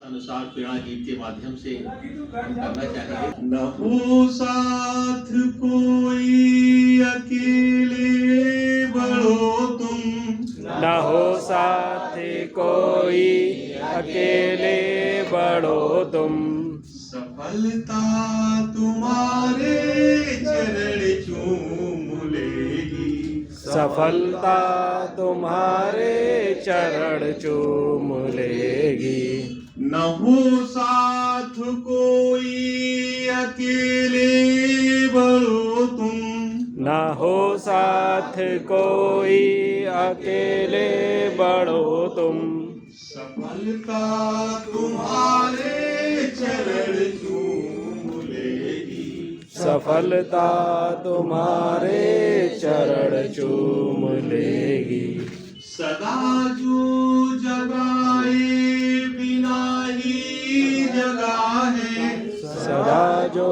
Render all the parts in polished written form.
अनुसार प्रेरणा गीत के माध्यम से करना चाहेंगे। न हो साथ कोई अकेले बढ़ो तुम, न हो साथ कोई अकेले बढ़ो तुम। सफलता तुम्हारे चरण चूम लेगी, सफलता तुम्हारे चरण चूम लेगी। न हो साथ कोई अकेले बढ़ो तुम, न हो साथ कोई अकेले बढ़ो तुम। सफलता तुम्हारे चरण चूम लेगी, सफलता तुम्हारे चरण चूम लेगी। सदा जो जगाए बिना ही जगा है, सदा जो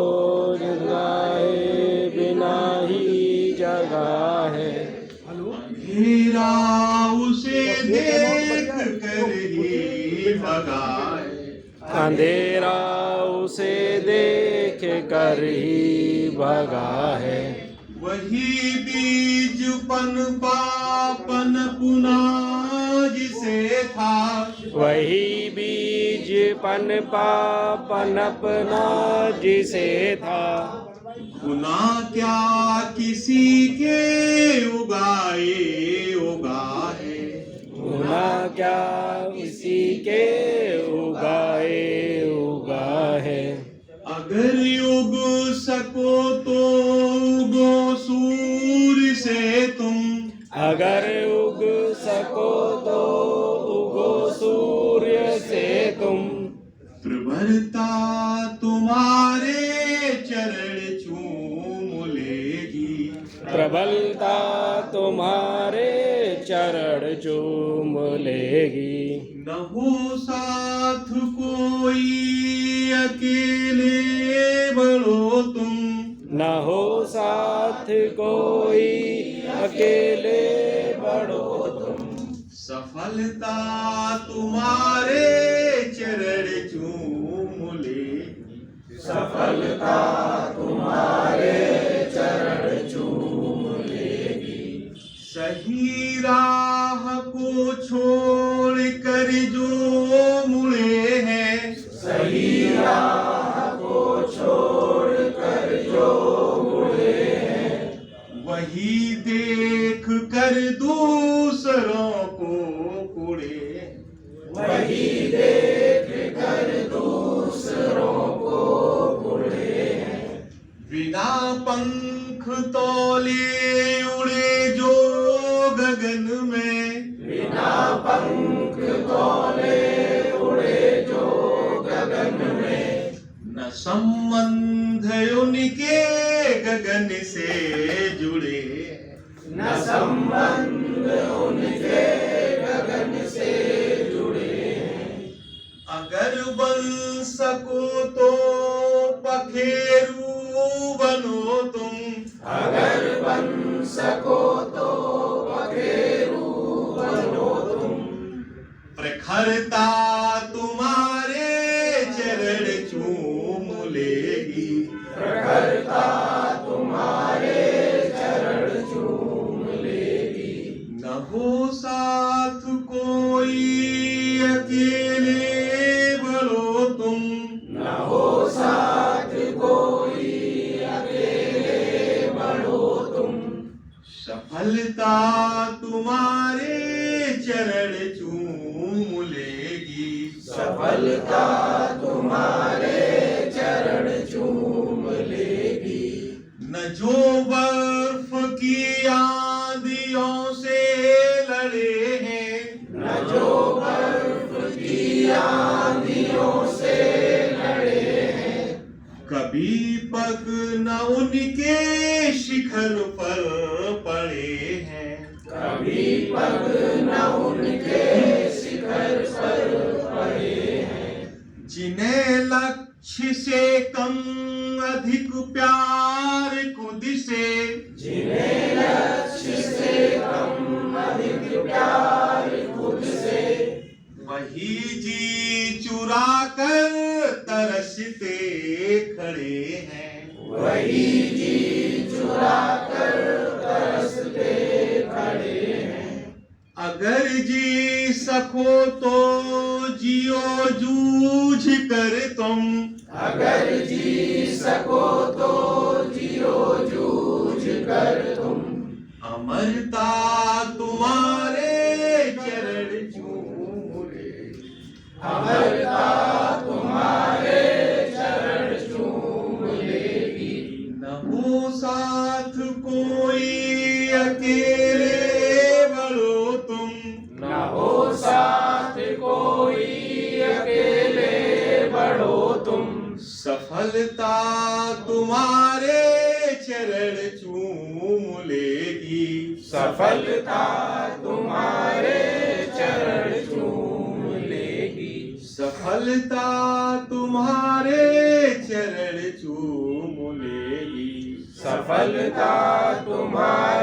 जगाए बिना ही जगा है। अंधेरा उसे देख कर ही भगाए, अंधेरा उसे देख कर ही भगा है। वही बीज पनपा पनपुना जिसे था, वही बीज पनपा पनपना जिसे था। गुना क्या किसी के उगाए उगा है, गुना क्या किसी के उगाए उगा है। अगर उग सको तो उगो सूर्य से तुम, अगर उग सको तो उगो सूर्य से तुम। प्रबलता तुम्हारे चरण चूम लेगी, प्रबलता तुम्हारे चरण चूम लेगी। न हो साथ कोई अकेले बढ़ो तुम, न हो साथ कोई अकेले बढ़ो तुम। सफलता तुम्हारे चरण चूम लेगी, सफलता तुम्हारे चरण चूम लेगी। सही राह को छोड़ कर जो मुड़े हैं, सही राह को छोड़ कर जो मुड़े हैं। वही देख कर दूसरों को कुड़े, वही देख कर दूसरों को कुड़े हैं। बिना पंख तौले उड़े जो गगन में, बिना पंख तौले उड़े जो गगन में। न संबंध उनके गगन से जुड़े, न संबंध उनके गगन से जुड़े हैं। अगर बन सको तो पखेरु बनो तुम, अगर बन सको तो पखेरु बनो तुम। प्रखरता तुम्हारे चरण चूम लेगी, प्रखरता तुम्हारे चरण चूम लेगी। न हो साथ कोई अकेले बढ़ो तुम, न हो साथ कोई अकेले बढ़ो तुम। सफलता तुम्हारे चरण चूम लेगी, सफलता तुम्हारे चरण चूम लेगी। न जो बर्फ की आंधियों से लड़े हैं, न जो बर्फ की आंधियों से लड़े हैं। कभी पग न उनके शिखर पर पड़े हैं, कभी पग न उनके शिखर पर पड़े हैं। जिन्हें लक्ष्य से कम अधिक प्यार खुद से, जिन्हें लक्ष्य से कम अधिक प्यार खुद से। वही जी चुरा कर तरसते खड़े हैं। वही जी चुरा कर तरसते खड़े हैं। अगर जी सको तो जियो जूझ कर तुम। अगर जी सको तो जियो जूझ कर तुम। अमरता तुम्हारे चरण चूम ले। अमरता तुम्हारे चरण चूम लेगी। न हो साथ कोई अकेले बढ़ो तुम। न हो साथ कोई अकेले बढ़ो तुम। सफलता तुम्हारे चरण चूम लेगी। सफलता तुम्हारे चरण चूम लेगी। सफलता तुम्हारे चरण चूम लेगी। सफलता तुम्हारे